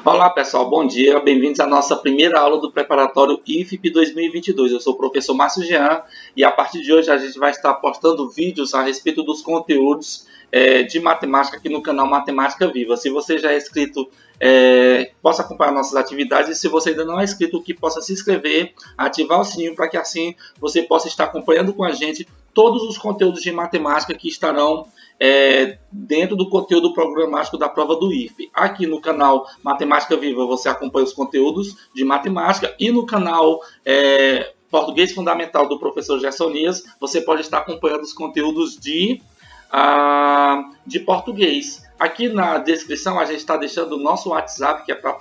Olá pessoal, bom dia, bem-vindos à nossa primeira aula do preparatório IFP 2022. Eu sou o professor Márcio Jean e a partir de hoje a gente vai estar postando vídeos a respeito dos conteúdos de matemática aqui no canal Matemática Viva. Se você já é inscrito, possa acompanhar nossas atividades, e se você ainda não é inscrito, que possa se inscrever, ativar o sininho para que assim você possa estar acompanhando com a gente todos os conteúdos de matemática que estarão dentro do conteúdo programático da prova do IFE. Aqui no canal Matemática Viva você acompanha os conteúdos de matemática e no canal Português Fundamental do professor Gersonias você pode estar acompanhando os conteúdos de português. Aqui na descrição a gente está deixando o nosso WhatsApp, que é para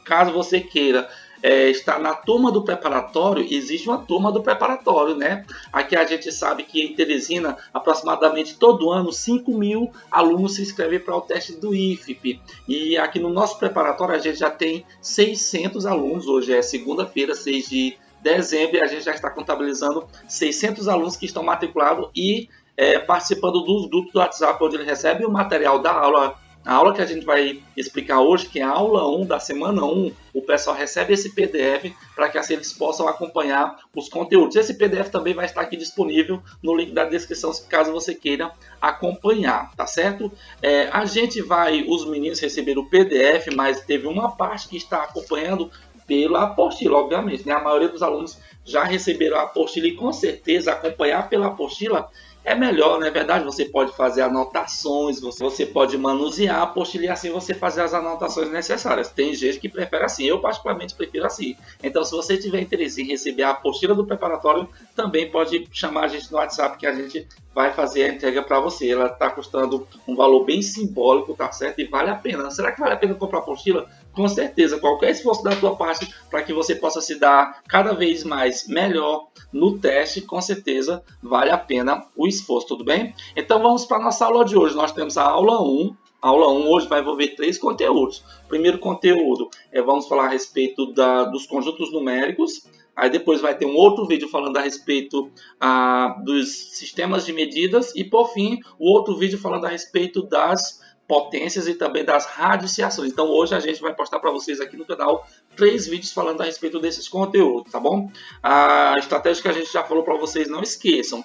caso você queira está na turma do preparatório. Existe uma turma do preparatório, né? Aqui a gente sabe que em Teresina, aproximadamente todo ano, 5.000 alunos se inscrevem para o teste do IFP. E aqui no nosso preparatório a gente já tem 600 alunos. Hoje é segunda-feira, 6 de dezembro, e a gente já está contabilizando 600 alunos que estão matriculados e participando dos grupos do WhatsApp, onde eles recebem o material da aula. A aula que a gente vai explicar hoje, que é a aula 1 da semana 1, o pessoal recebe esse PDF para que assim eles possam acompanhar os conteúdos. Esse PDF também vai estar aqui disponível no link da descrição, caso você queira acompanhar, tá certo? Os meninos receberam o PDF, mas teve uma parte que está acompanhando pela apostila, obviamente, né? A maioria dos alunos já receberam a apostila e com certeza acompanhar pela apostila é melhor, não é verdade? Você pode fazer anotações, você pode manusear a apostila e assim você fazer as anotações necessárias. Tem gente que prefere assim, eu particularmente prefiro assim. Então, se você tiver interesse em receber a apostila do preparatório, também pode chamar a gente no WhatsApp que a gente vai fazer a entrega para você. Ela está custando um valor bem simbólico, tá certo? E vale a pena. Será que vale a pena comprar a apostila? Com certeza, qualquer esforço da tua parte para que você possa se dar cada vez mais melhor no teste, com certeza vale a pena o esforço, tudo bem? Então vamos para a nossa aula de hoje. Nós temos a aula 1. A aula 1 hoje vai envolver 3 conteúdos. O primeiro conteúdo vamos falar a respeito dos conjuntos numéricos. Aí depois vai ter um outro vídeo falando a respeito dos sistemas de medidas. E por fim, o outro vídeo falando a respeito das potências e também das radiciações. Então hoje a gente vai postar para vocês aqui no canal 3 vídeos falando a respeito desses conteúdos, tá bom? A estratégia que a gente já falou para vocês, não esqueçam.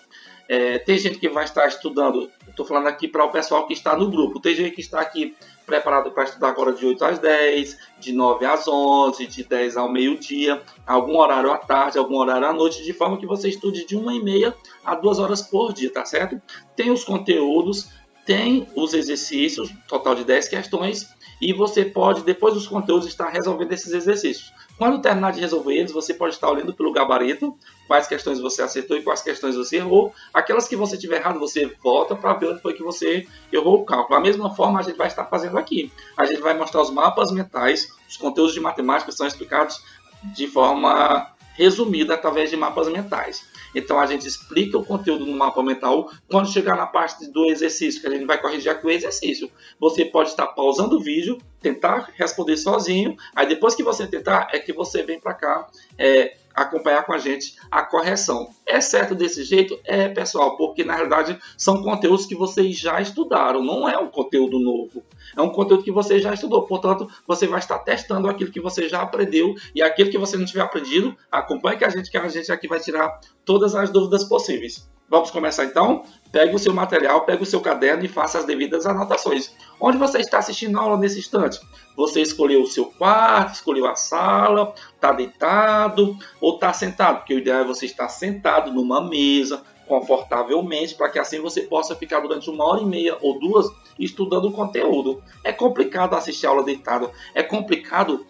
Tem gente que vai estar estudando, estou falando aqui para o pessoal que está no grupo, tem gente que está aqui preparado para estudar agora de 8 às 10, de 9 às 11, de 10 ao meio-dia, algum horário à tarde, algum horário à noite, de forma que você estude de 1h30 a 2 horas por dia, tá certo? Tem os conteúdos, tem os exercícios, total de 10 questões, e você pode, depois dos conteúdos, estar resolvendo esses exercícios. Quando terminar de resolver eles, você pode estar olhando pelo gabarito, quais questões você acertou e quais questões você errou. Aquelas que você tiver errado, você volta para ver onde foi que você errou o cálculo. Da mesma forma, a gente vai estar fazendo aqui. A gente vai mostrar os mapas mentais, os conteúdos de matemática são explicados de forma resumida através de mapas mentais. Então a gente explica o conteúdo no mapa mental. Quando chegar na parte do exercício, que a gente vai corrigir aqui o exercício, você pode estar pausando o vídeo, tentar responder sozinho, aí depois que você tentar, é que você vem para cá acompanhar com a gente a correção. É certo desse jeito? Pessoal, porque na realidade são conteúdos que vocês já estudaram, não é um conteúdo novo. É um conteúdo que você já estudou, portanto, você vai estar testando aquilo que você já aprendeu, e aquilo que você não tiver aprendido, acompanhe que a gente aqui vai tirar todas as dúvidas possíveis. Vamos começar então? Pegue o seu material, pegue o seu caderno e faça as devidas anotações. Onde você está assistindo a aula nesse instante? Você escolheu o seu quarto, escolheu a sala, está deitado ou está sentado? Porque o ideal é você estar sentado numa mesa, confortavelmente, para que assim você possa ficar durante 1h30 ou 2 estudando o conteúdo. É complicado assistir a aula deitado, é complicado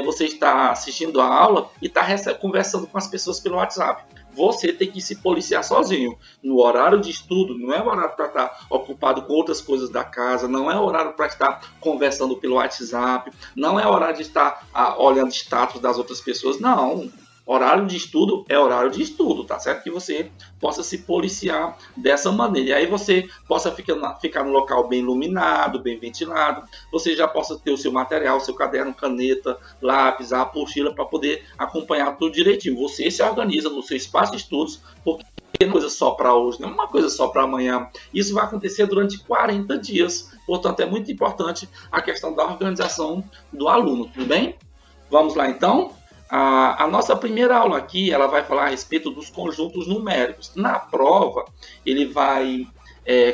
você estar assistindo a aula e estar conversando com as pessoas pelo WhatsApp. Você tem que se policiar sozinho. No horário de estudo, não é horário para estar ocupado com outras coisas da casa, não é horário para estar conversando pelo WhatsApp, não é horário de estar olhando status das outras pessoas, não. Horário de estudo é horário de estudo, tá certo? Que você possa se policiar dessa maneira. E aí você possa ficar no local bem iluminado, bem ventilado. Você já possa ter o seu material, seu caderno, caneta, lápis, a apostila para poder acompanhar tudo direitinho. Você se organiza no seu espaço de estudos, porque não é uma coisa só para hoje, não é uma coisa só para amanhã. Isso vai acontecer durante 40 dias. Portanto, é muito importante a questão da organização do aluno, tudo bem? Vamos lá então? A nossa primeira aula aqui, ela vai falar a respeito dos conjuntos numéricos. Na prova, ele vai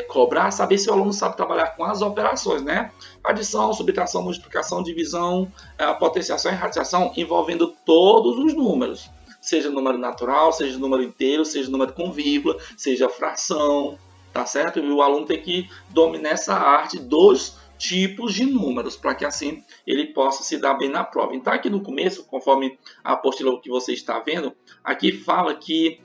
cobrar, saber se o aluno sabe trabalhar com as operações, né? Adição, subtração, multiplicação, divisão, potenciação e radiação, envolvendo todos os números. Seja número natural, seja número inteiro, seja número com vírgula, seja fração, tá certo? E o aluno tem que dominar essa arte dos tipos de números, para que assim ele possa se dar bem na prova. Então aqui no começo, conforme a apostila que você está vendo, aqui fala que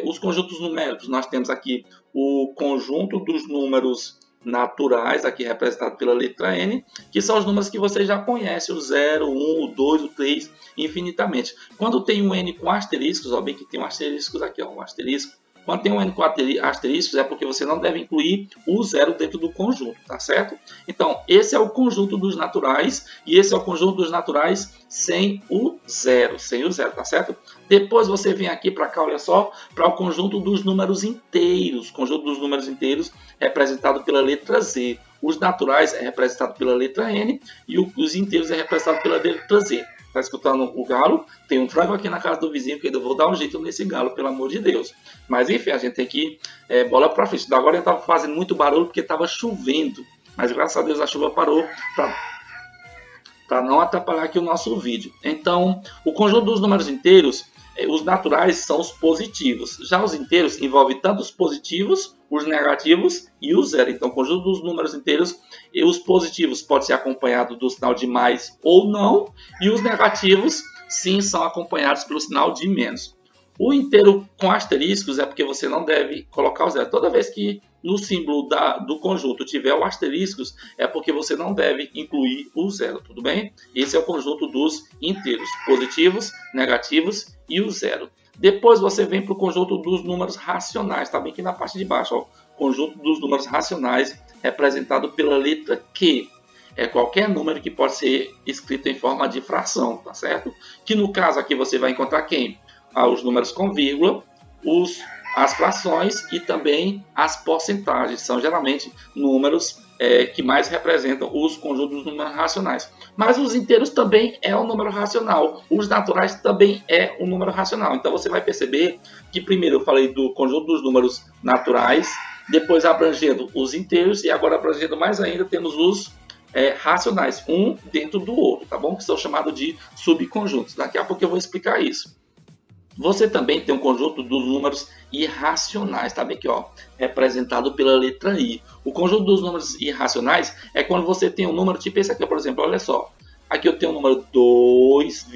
os conjuntos numéricos, nós temos aqui o conjunto dos números naturais, aqui representado pela letra N, que são os números que você já conhece, o 0, 1, o 2, o 3, infinitamente. Quando tem um N com asteriscos, ó, bem que tem um asterisco aqui, ó, um asterisco. Quando tem um N com asteriscos, é porque você não deve incluir o zero dentro do conjunto, tá certo? Então, esse é o conjunto dos naturais, e esse é o conjunto dos naturais sem o zero, tá certo? Depois você vem aqui para cá, olha só, para o conjunto dos números inteiros. O conjunto dos números inteiros é representado pela letra Z. Os naturais é representado pela letra N, e os inteiros é representado pela letra Z. Tá escutando o galo? Tem um frango aqui na casa do vizinho que eu vou dar um jeito nesse galo, pelo amor de Deus. Mas enfim, a gente tem que bola para frente. Agora eu estava fazendo muito barulho porque estava chovendo. Mas graças a Deus a chuva parou para não atrapalhar aqui o nosso vídeo. Então, o conjunto dos números inteiros, os naturais são os positivos. Já os inteiros envolvem tanto os positivos, os negativos e o zero. Então, o conjunto dos números inteiros, os positivos pode ser acompanhado do sinal de mais ou não, e os negativos, sim, são acompanhados pelo sinal de menos. O inteiro com asteriscos é porque você não deve colocar o zero. Toda vez que no símbolo do conjunto tiver o asteriscos, é porque você não deve incluir o zero, tudo bem? Esse é o conjunto dos inteiros, positivos, negativos e o zero. Depois você vem para o conjunto dos números racionais, tá bem aqui na parte de baixo, ó. Conjunto dos números racionais, representado pela letra Q. É qualquer número que pode ser escrito em forma de fração, tá certo? Que no caso aqui você vai encontrar quem? Os números com vírgula, as frações e também as porcentagens. São geralmente números que mais representam os conjuntos dos números racionais. Mas os inteiros também é um número racional. Os naturais também é um número racional. Então você vai perceber que primeiro eu falei do conjunto dos números naturais, depois abrangendo os inteiros e agora abrangendo mais ainda temos os racionais, um dentro do outro, tá bom? Que são chamados de subconjuntos. Daqui a pouco eu vou explicar isso. Você também tem um conjunto dos números irracionais, tá bem aqui, ó, representado pela letra I. O conjunto dos números irracionais é quando você tem um número tipo esse aqui, por exemplo, olha só. Aqui eu tenho o número 2,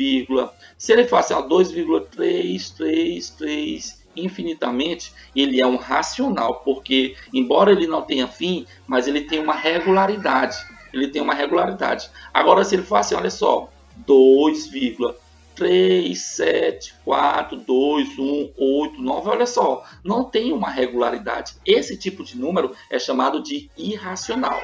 se ele fosse 2,333 infinitamente, ele é um racional, porque embora ele não tenha fim, mas ele tem uma regularidade. Agora, se ele fosse, olha só, 2,3742218,9, olha só, não tem uma regularidade. Esse tipo de número é chamado de irracional.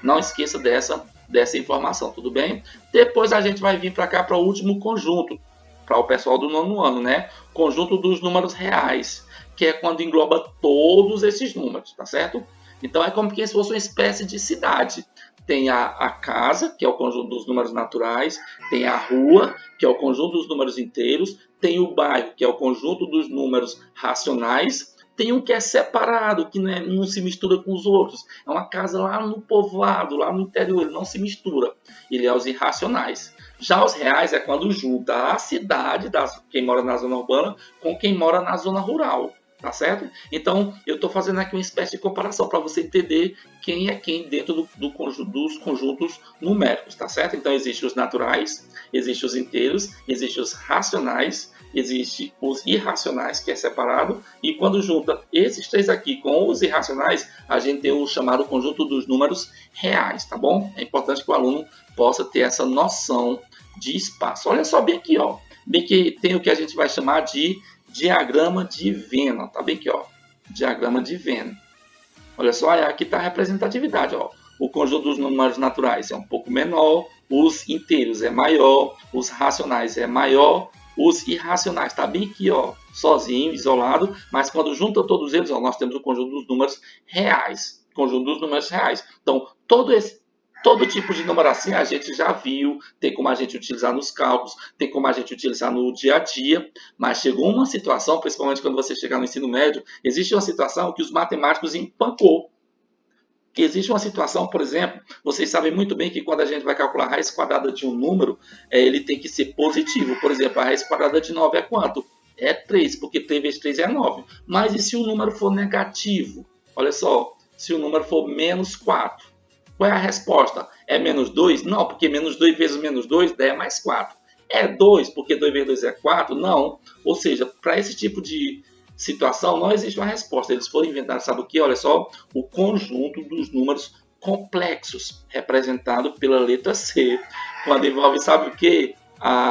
Não esqueça dessa informação, tudo bem? Depois a gente vai vir para cá para o último conjunto, para o pessoal do nono ano, né? Conjunto dos números reais, que é quando engloba todos esses números, tá certo? Então é como se fosse uma espécie de cidade. Tem a casa, que é o conjunto dos números naturais, tem a rua, que é o conjunto dos números inteiros, tem o bairro, que é o conjunto dos números racionais, tem um que é separado, que não se mistura com os outros. É uma casa lá no povoado, lá no interior, ele não se mistura. Ele é os irracionais. Já os reais é quando junta a cidade, quem mora na zona urbana, com quem mora na zona rural. Tá certo? Então, eu estou fazendo aqui uma espécie de comparação para você entender quem é quem dentro dos conjuntos numéricos, tá certo? Então, existem os naturais, existem os inteiros, existem os racionais, existem os irracionais, que é separado, e quando junta esses três aqui com os irracionais, a gente tem o chamado conjunto dos números reais, tá bom? É importante que o aluno possa ter essa noção de espaço. Olha só bem aqui, ó. Bem que tem o que a gente vai chamar de diagrama de Venn. Tá bem aqui, ó. Diagrama de Venn. Olha só, aqui está a representatividade. Ó. O conjunto dos números naturais é um pouco menor, os inteiros é maior, os racionais é maior, os irracionais está bem aqui, ó, sozinho, isolado, mas quando junta todos eles, ó, nós temos o conjunto dos números reais. Conjunto dos números reais. Então, todo tipo de número assim a gente já viu, tem como a gente utilizar nos cálculos, tem como a gente utilizar no dia a dia, mas chegou uma situação, principalmente quando você chegar no ensino médio, existe uma situação que os matemáticos empancou. Que existe uma situação, por exemplo, vocês sabem muito bem que quando a gente vai calcular a raiz quadrada de um número, ele tem que ser positivo. Por exemplo, a raiz quadrada de 9 é quanto? É 3, porque 3 vezes 3 é 9. Mas e se o número for negativo? Olha só, se o número for menos 4. Qual é a resposta? É menos 2? Não, porque menos 2 vezes menos 2 é mais 4. É 2, porque 2 vezes 2 é 4? Não. Ou seja, para esse tipo de situação não existe uma resposta. Eles foram inventar, sabe o que? Olha só, o conjunto dos números complexos, representado pela letra C. Quando envolve, sabe o que?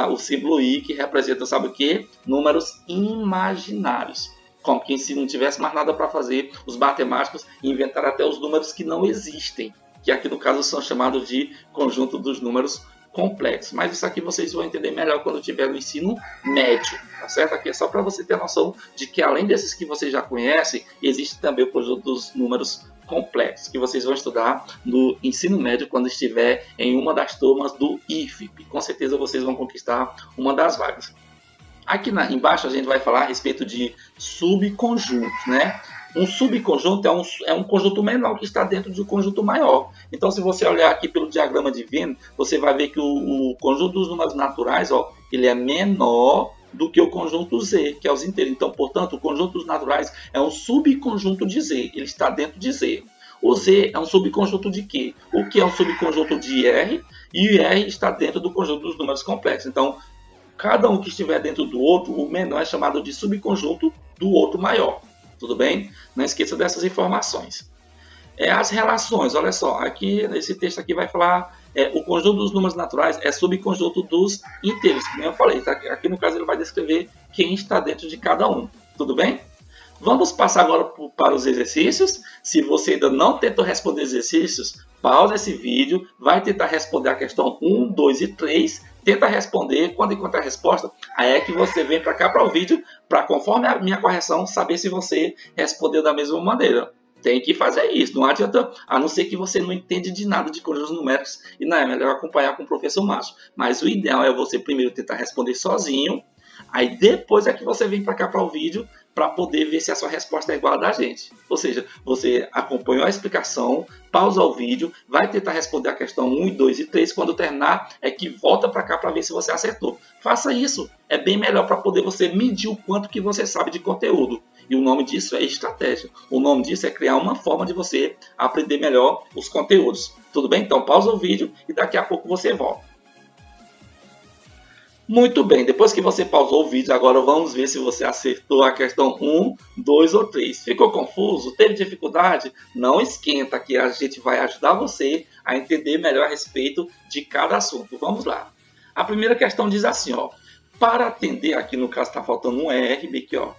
O símbolo I, que representa, sabe o que? Números imaginários. Como que se não tivesse mais nada para fazer, os matemáticos inventaram até os números que não existem, que aqui no caso são chamados de conjunto dos números complexos. Mas isso aqui vocês vão entender melhor quando tiver no ensino médio, tá certo? Aqui é só para você ter a noção de que além desses que vocês já conhecem, existe também o conjunto dos números complexos, que vocês vão estudar no ensino médio quando estiver em uma das turmas do IFP. Com certeza vocês vão conquistar uma das vagas. Aqui embaixo a gente vai falar a respeito de subconjuntos, né? Um subconjunto é um conjunto menor que está dentro de um conjunto maior. Então, se você olhar aqui pelo diagrama de Venn, você vai ver que o conjunto dos números naturais, ó, ele é menor do que o conjunto Z, que é os inteiros. Então, portanto, o conjunto dos naturais é um subconjunto de Z, ele está dentro de Z. O Z é um subconjunto de quê? O que é um subconjunto de R, e o R está dentro do conjunto dos números complexos. Então, cada um que estiver dentro do outro, o menor é chamado de subconjunto do outro maior. Tudo bem? Não esqueça dessas informações. As relações, olha só, aqui nesse texto aqui vai falar o conjunto dos números naturais é subconjunto dos inteiros, como eu falei. Tá? Aqui no caso ele vai descrever quem está dentro de cada um. Tudo bem? Vamos passar agora para os exercícios. Se você ainda não tentou responder exercícios, pausa esse vídeo, vai tentar responder a questão 1, 2 e 3, tenta responder, quando encontrar a resposta, aí é que você vem para cá para o vídeo, para conforme a minha correção, saber se você respondeu da mesma maneira. Tem que fazer isso, não adianta, a não ser que você não entende de nada de conjuntos numéricos, e não é melhor acompanhar com o professor Márcio. Mas o ideal é você primeiro tentar responder sozinho, aí depois é que você vem para cá para o vídeo, para poder ver se a sua resposta é igual a da gente. Ou seja, você acompanhou a explicação, pausa o vídeo, vai tentar responder a questão 1, 2 e 3, quando terminar é que volta para cá para ver se você acertou. Faça isso, é bem melhor para poder você medir o quanto que você sabe de conteúdo. E o nome disso é estratégia. O nome disso é criar uma forma de você aprender melhor os conteúdos. Tudo bem? Então pausa o vídeo e daqui a pouco você volta. Muito bem, depois que você pausou o vídeo, agora vamos ver se você acertou a questão 1, 2 ou 3. Ficou confuso? Teve dificuldade? Não esquenta, que a gente vai ajudar você a entender melhor a respeito de cada assunto. Vamos lá. A primeira questão diz assim, ó. Para atender, aqui no caso está faltando um R, aqui, ó.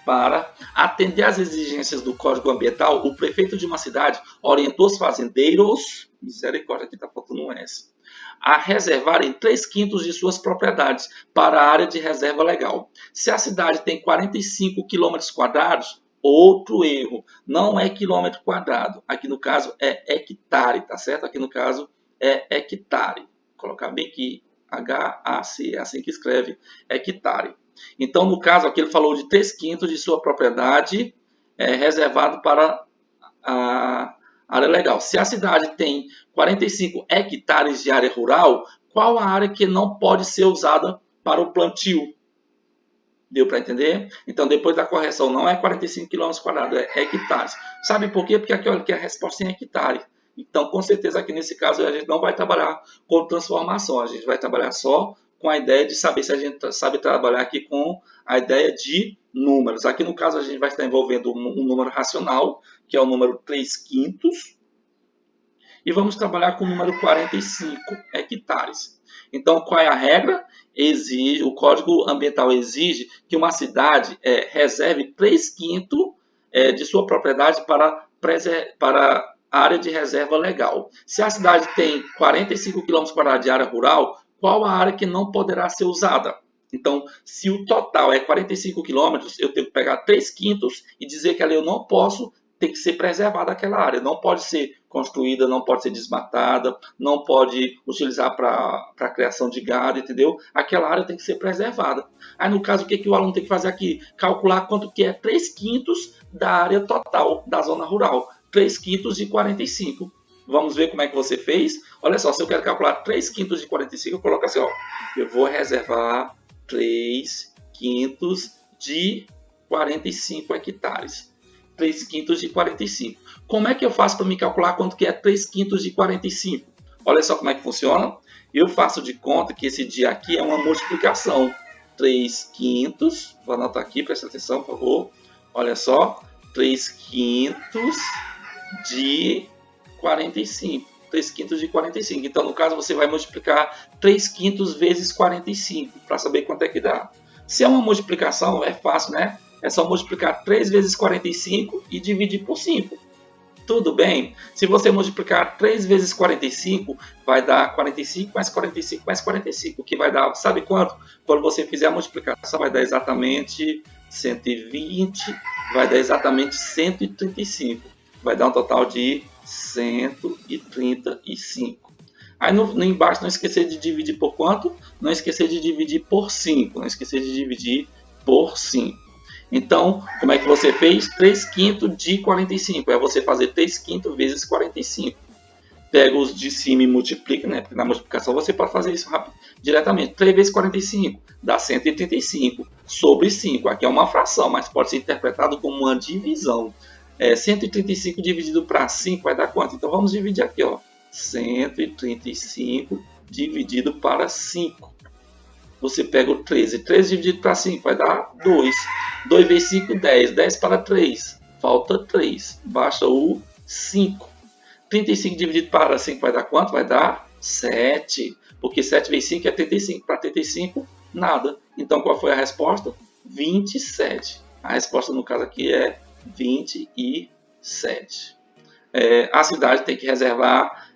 Para atender às exigências do Código Ambiental, o prefeito de uma cidade orientou os fazendeiros, misericórdia, aqui está faltando um S, a reservarem 3/5 de suas propriedades para a área de reserva legal. Se a cidade tem 45 km², outro erro, não é quilômetro quadrado, aqui no caso é hectare, tá certo? Aqui no caso é hectare. Vou colocar bem aqui, HAC, é assim que escreve, hectare. Então, no caso aqui, ele falou de 3/5 de sua propriedade reservado para a área legal. Se a cidade tem 45 hectares de área rural, qual a área que não pode ser usada para o plantio? Deu para entender? Então, depois da correção, não é 45 km², é hectares. Sabe por quê? Porque aqui olha que a resposta é em hectare. Então, com certeza, aqui nesse caso, a gente não vai trabalhar com transformação. A gente vai trabalhar só com a ideia de saber se a gente sabe trabalhar aqui com a ideia de números. Aqui, no caso, a gente vai estar envolvendo um número racional, que é o número 3/5. E vamos trabalhar com o número 45 hectares. Então, qual é a regra? O Código Ambiental exige que uma cidade reserve 3/5 de sua propriedade para área de reserva legal. Se a cidade tem 45 km² de área rural, qual a área que não poderá ser usada? Então, se o total é 45 quilômetros, eu tenho que pegar 3/5 e dizer que ali eu não posso, tem que ser preservada aquela área. Não pode ser construída, não pode ser desmatada, não pode utilizar para criação de gado, entendeu? Aquela área tem que ser preservada. Aí, no caso, o que o aluno tem que fazer aqui? Calcular quanto que é 3/5 da área total da zona rural. 3/5 de 45. Vamos ver como é que você fez. Olha só, se eu quero calcular 3/5 de 45, eu coloco assim, ó. Eu vou reservar 3/5 de 45 hectares. 3/5 de 45. Como é que eu faço para me calcular quanto que é 3/5 de 45? Olha só como é que funciona. Eu faço de conta que esse dia aqui é uma multiplicação. 3/5, vou anotar aqui, presta atenção, por favor. Olha só, 3/5 de 45. 3/5 de 45. Então, no caso, você vai multiplicar 3/5 vezes 45 para saber quanto é que dá. Se é uma multiplicação, é fácil, né? É só multiplicar 3 vezes 45 e dividir por 5. Tudo bem? Se você multiplicar 3 vezes 45, vai dar 45 mais 45 mais 45, que vai dar, sabe quanto? Quando você fizer a multiplicação, vai dar exatamente 120, vai dar exatamente 135. Vai dar um total de 135. Aí no embaixo não esquecer de dividir por quanto? Não esquecer de dividir por 5. Não esquecer de dividir por 5. Então, como é que você fez? 3/5 de 45. É você fazer 3/5 vezes 45. Pega os de cima e multiplica, né? Na multiplicação você pode fazer isso rápido, diretamente. 3 vezes 45 dá 135 sobre 5. Aqui é uma fração, mas pode ser interpretado como uma divisão. 135 dividido para 5 vai dar quanto? Então vamos dividir aqui, ó. 135 dividido para 5. Você pega o 13. 13 dividido para 5 vai dar 2. 2 vezes 5, 10. 10 para 3. Falta 3. Baixa o 5. 35 dividido para 5 vai dar quanto? Vai dar 7. Porque 7 vezes 5 é 35. Para 35, nada. Então qual foi a resposta? 27. A resposta no caso aqui é 27. A cidade tem que reservar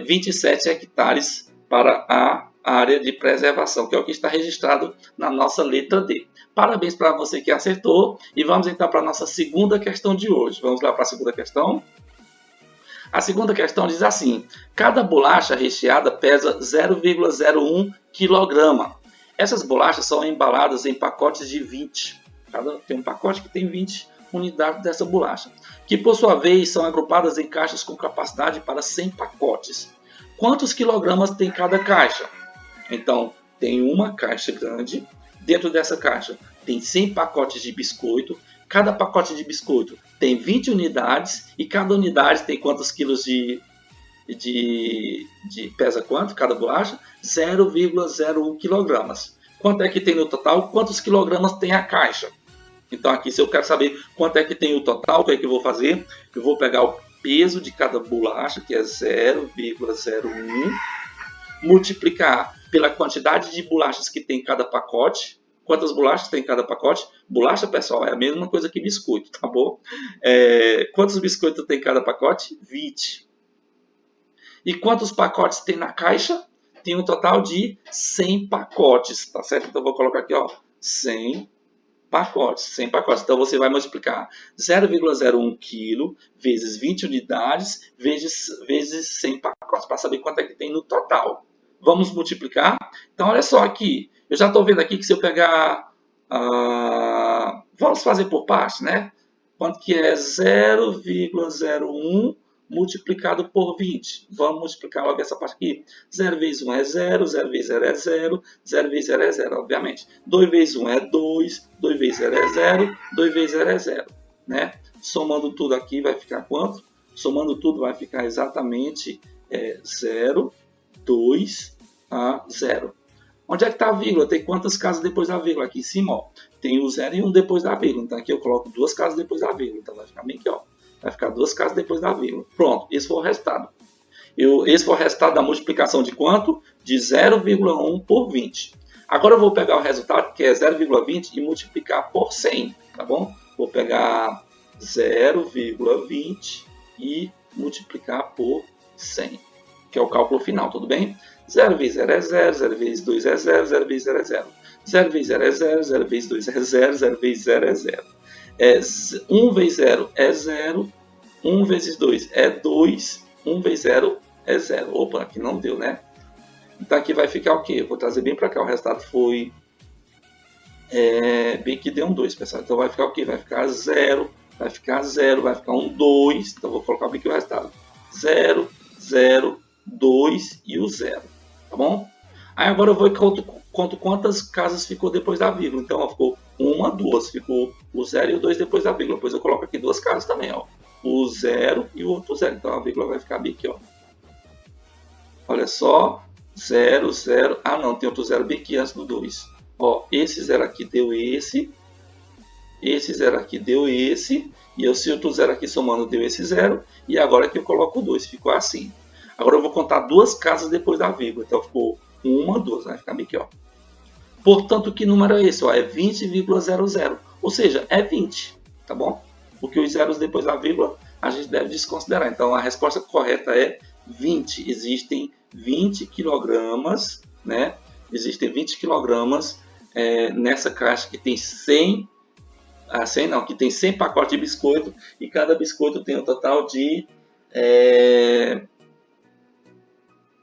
27 hectares para a área de preservação, que é o que está registrado na nossa letra D. Parabéns para você que acertou e vamos então para a nossa segunda questão de hoje. Vamos lá para a segunda questão. A segunda questão diz assim: cada bolacha recheada pesa 0,01 kg. Essas bolachas são embaladas em pacotes de 20. Tem um pacote que tem 20 unidades dessa bolacha, que por sua vez são agrupadas em caixas com capacidade para 100 pacotes. Quantos quilogramas tem cada caixa? Então, tem uma caixa grande, dentro dessa caixa tem 100 pacotes de biscoito, cada pacote de biscoito tem 20 unidades e cada unidade tem quantos quilos de pesa quanto? Cada bolacha? 0,01 quilogramas. Quanto é que tem no total? Quantos quilogramas tem a caixa? Então aqui, se eu quero saber quanto é que tem o total, o que é que eu vou fazer? Eu vou pegar o peso de cada bolacha, que é 0,01, multiplicar pela quantidade de bolachas que tem em cada pacote. Quantas bolachas tem em cada pacote? Bolacha, pessoal, é a mesma coisa que biscoito, tá bom? Quantos biscoitos tem em cada pacote? 20. E quantos pacotes tem na caixa? Tem um total de 100 pacotes, tá certo? Então eu vou colocar aqui, ó, 100 pacotes, 100 pacotes. Então você vai multiplicar 0,01 kg vezes 20 unidades vezes 100 pacotes para saber quanto é que tem no total. Vamos multiplicar? Então olha só aqui, eu já estou vendo aqui que se eu pegar, vamos fazer por parte, né? Quanto que é 0,01 multiplicado por 20? Vamos multiplicar logo essa parte aqui. 0 vezes 1 é 0, 0 vezes 0 é 0, 0 vezes 0 é 0, obviamente. 2 vezes 1 é 2, 2 vezes 0 é 0, 2 vezes 0 é 0. Né? Somando tudo aqui vai ficar quanto? Somando tudo vai ficar exatamente 0, 2 a 0. Onde é que está a vírgula? Tem quantas casas depois da vírgula? Aqui em cima, ó. Tem o 0 e 1 depois da vírgula. Então aqui eu coloco 2 casas depois da vírgula. Então vai ficar bem aqui, ó. Vai ficar 2 casas depois da vírgula. Pronto, esse foi o resultado. Esse foi o resultado da multiplicação de quanto? De 0,1 por 20. Agora eu vou pegar o resultado, que é 0,20, e multiplicar por 100, tá bom? Vou pegar 0,20 e multiplicar por 100, que é o cálculo final, tudo bem? 0 vezes 0 é 0, 0 vezes 2 é 0, 0 vezes 0 é 0. 0 vezes 0 é 0, 0 vezes 2 é 0, 0 vezes 0 é 0. 1 vezes 0 é 0, 1 vezes 2 é 2, 1 vezes 0 é 0. Opa, aqui não deu, né? Então aqui vai ficar o quê? Eu vou trazer bem para cá. O resultado foi... bem que deu um 2, pessoal. Então vai ficar o quê? Vai ficar 0, vai ficar 0, vai ficar um 2. Então vou colocar bem aqui o resultado. 0, 0, 2 e o 0. Tá bom? Aí agora eu vou e conto quantas casas ficou depois da vírgula. Então ó, ficou 1, 2. Ficou o 0 e o 2 depois da vírgula. Depois eu coloco aqui duas casas também. Ó. O 0 e o outro 0. Então a vírgula vai ficar bem aqui. Ó. Olha só. 0, 0. Ah não, tem outro 0 bem aqui antes do 2. Ó, esse 0 aqui deu esse. Esse 0 aqui deu esse. E esse outro 0 aqui somando deu esse 0. E agora aqui eu coloco o 2. Ficou assim. Agora eu vou contar duas casas depois da vírgula. Então ficou 1, 2. Vai ficar bem aqui, ó. Portanto, que número é esse? Ó, é 20,00. Ou seja, é 20. Tá bom? Porque os zeros depois da vírgula a gente deve desconsiderar. Então a resposta correta é 20. Existem 20 quilogramas, né? Existem 20 quilogramas nessa caixa que tem 100, que tem 100 pacotes de biscoito e cada biscoito tem um total de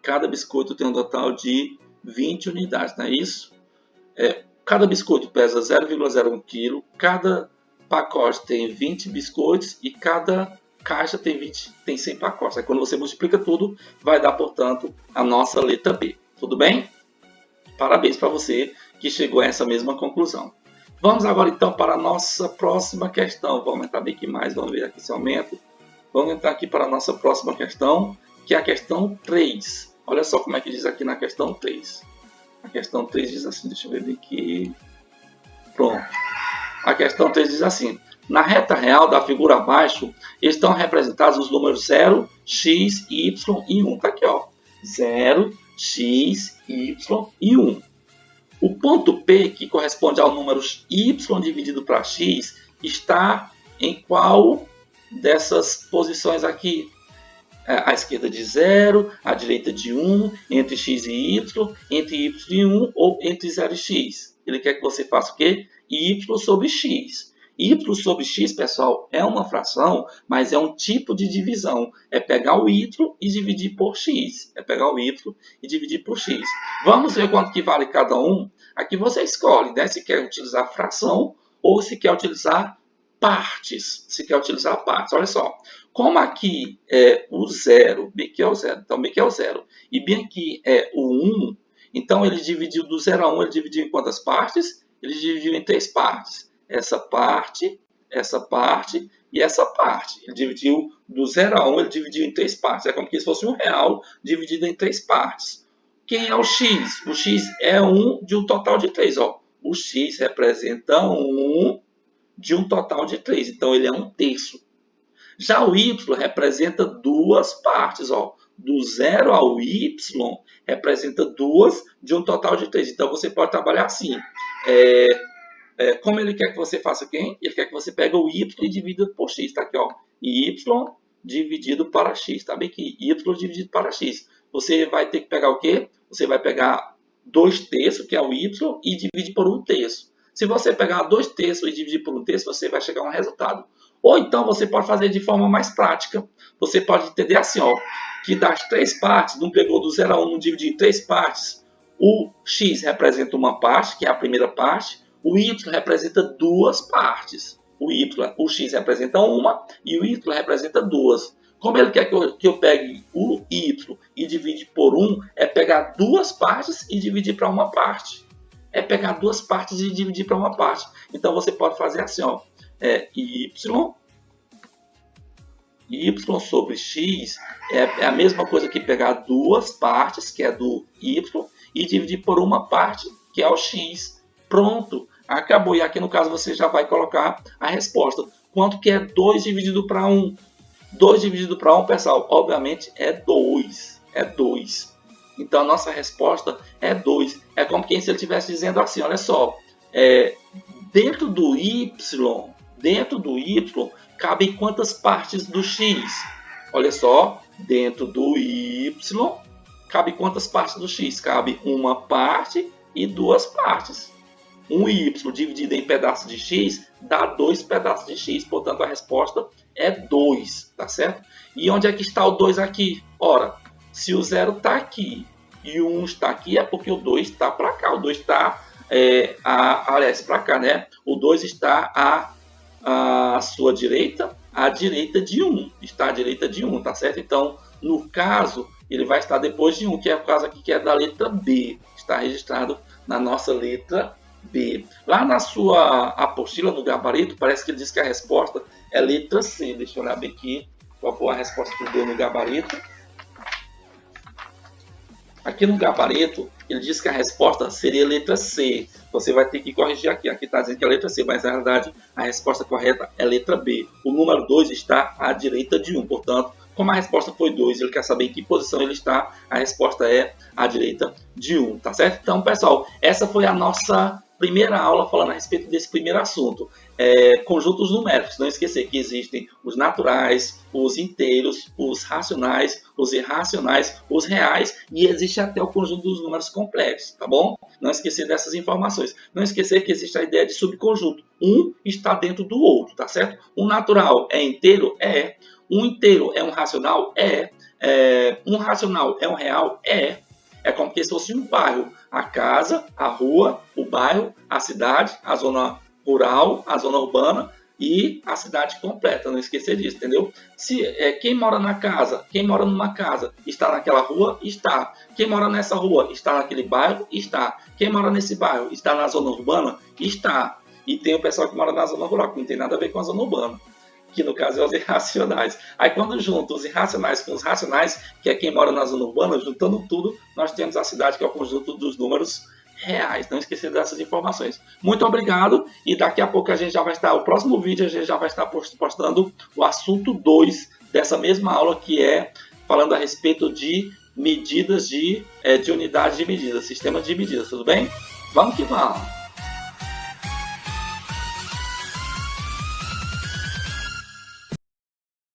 cada biscoito tem um total de 20 unidades, não é isso? Cada biscoito pesa 0,01 kg, cada pacote tem 20 biscoitos e cada caixa tem 100 pacotes. Aí quando você multiplica tudo, vai dar, portanto, a nossa letra B. Tudo bem? Parabéns para você que chegou a essa mesma conclusão. Vamos agora então para a nossa próxima questão. Vou aumentar bem aqui mais, vamos ver aqui se aumenta. Vamos entrar aqui para a nossa próxima questão, que é a questão 3. Olha só como é que diz aqui na questão 3. A questão 3 diz assim, deixa eu ver aqui. Pronto. A questão 3 diz assim: na reta real da figura abaixo estão representados os números 0, x, y e 1. Tá aqui, ó. 0, x, y e 1. O ponto P, que corresponde ao número y dividido para x, está em qual dessas posições aqui? À esquerda de 0, à direita de 1, entre x e y, entre y e 1 ou entre 0 e x. Ele quer que você faça o quê? Y sobre x. Y sobre x, pessoal, é uma fração, mas é um tipo de divisão. É pegar o y e dividir por x. É pegar o y e dividir por x. Vamos ver quanto que vale cada um? Aqui você escolhe, né? Se quer utilizar fração ou se quer utilizar partes. Se quer utilizar partes. Olha só. Como aqui é o 0, bem aqui é o 0, então bem aqui é o 0, e bem aqui é o 1, então ele dividiu do 0 a 1, ele dividiu em quantas partes? Ele dividiu em 3 partes. Essa parte e essa parte. Ele dividiu do 0 a 1, ele dividiu em 3 partes. É como se fosse R$1 dividido em 3 partes. Quem é o x? O x é 1 de um total de 3. Ó. O x representa 1 de um total de 3. Então ele é 1/3. Já o y representa duas partes. Ó. Do 0 ao y representa 2 de um total de 3. Então você pode trabalhar assim. Como ele quer que você faça quem? Ele quer que você pegue o y e divida por x. Está aqui, ó. Y dividido para x. Tá bem que y dividido para x. Você vai ter que pegar o quê? Você vai pegar 2/3, que é o y, e dividir por 1/3. Se você pegar 2/3 e dividir por 1/3, você vai chegar a um resultado. Ou então você pode fazer de forma mais prática. Você pode entender assim, ó, que das 3 partes, não pegou do 0 a 1, não dividiu em 3 partes, o x representa uma parte, que é a primeira parte, o y representa 2 partes. O x representa uma e o y representa 2. Como ele quer que eu pegue o y e divide por 1, é pegar 2 partes e dividir para uma parte. É pegar 2 partes e dividir para uma parte. Então você pode fazer assim, ó, y sobre x é a mesma coisa que pegar 2 partes, que é do y, e dividir por uma parte, que é o x. Pronto, acabou. E aqui no caso você já vai colocar a resposta. Quanto que é 2 dividido para 1? 2 dividido para 1, pessoal, obviamente é 2. É 2. Então a nossa resposta é 2. É como quem se ele estivesse dizendo assim, olha só, dentro do y, cabem quantas partes do x? Olha só, dentro do y, cabe quantas partes do x? Cabe uma parte e duas partes. Um y dividido em pedaços de x dá 2 pedaços de x. Portanto, a resposta é 2, tá certo? E onde é que está o 2 aqui? Ora, se o 0 está aqui e o 1 está aqui, é porque o 2 está para cá. O 2 está, aliás, para cá, né? O 2 está à sua direita, à direita de 1. Está à direita de 1, tá certo? Então, no caso, ele vai estar depois de 1, que é o caso aqui que é da letra B. Está registrado na nossa letra B. Lá na sua apostila, no gabarito, parece que ele diz que a resposta é letra C. Deixa eu olhar bem aqui qual foi a resposta que deu no gabarito. Aqui no gabarito, ele diz que a resposta seria letra C. Você vai ter que corrigir aqui. Aqui está dizendo que é letra C, mas na verdade a resposta correta é letra B. O número 2 está à direita de 1. Portanto, como a resposta foi 2, ele quer saber em que posição ele está, a resposta é à direita de 1, tá certo? Então, pessoal, essa foi a nossa primeira aula falando a respeito desse primeiro assunto. Conjuntos numéricos. Não esquecer que existem os naturais, os inteiros, os racionais, os irracionais, os reais e existe até o conjunto dos números complexos, tá bom? Não esquecer dessas informações. Não esquecer que existe a ideia de subconjunto. Um está dentro do outro, tá certo? Um natural é inteiro? É. Um inteiro é um racional? Um racional é um real? É como se fosse um bairro. A casa, a rua, o bairro, a cidade, a zona rural, a zona urbana e a cidade completa. Não esquecer disso, entendeu? Quem mora na casa, quem mora numa casa, está naquela rua? Está. Quem mora nessa rua, está naquele bairro? Está. Quem mora nesse bairro, está na zona urbana? Está. E tem o pessoal que mora na zona rural, que não tem nada a ver com a zona urbana, que no caso é os irracionais. Aí quando junta os irracionais com os racionais, que é quem mora na zona urbana, juntando tudo, nós temos a cidade, que é o conjunto dos números reais. Não esquecer dessas informações. Muito obrigado, e daqui a pouco o próximo vídeo a gente já vai estar postando o assunto 2 dessa mesma aula, que é falando a respeito de medidas de unidade de medida, sistema de medidas, tudo bem? Vamos que vamos!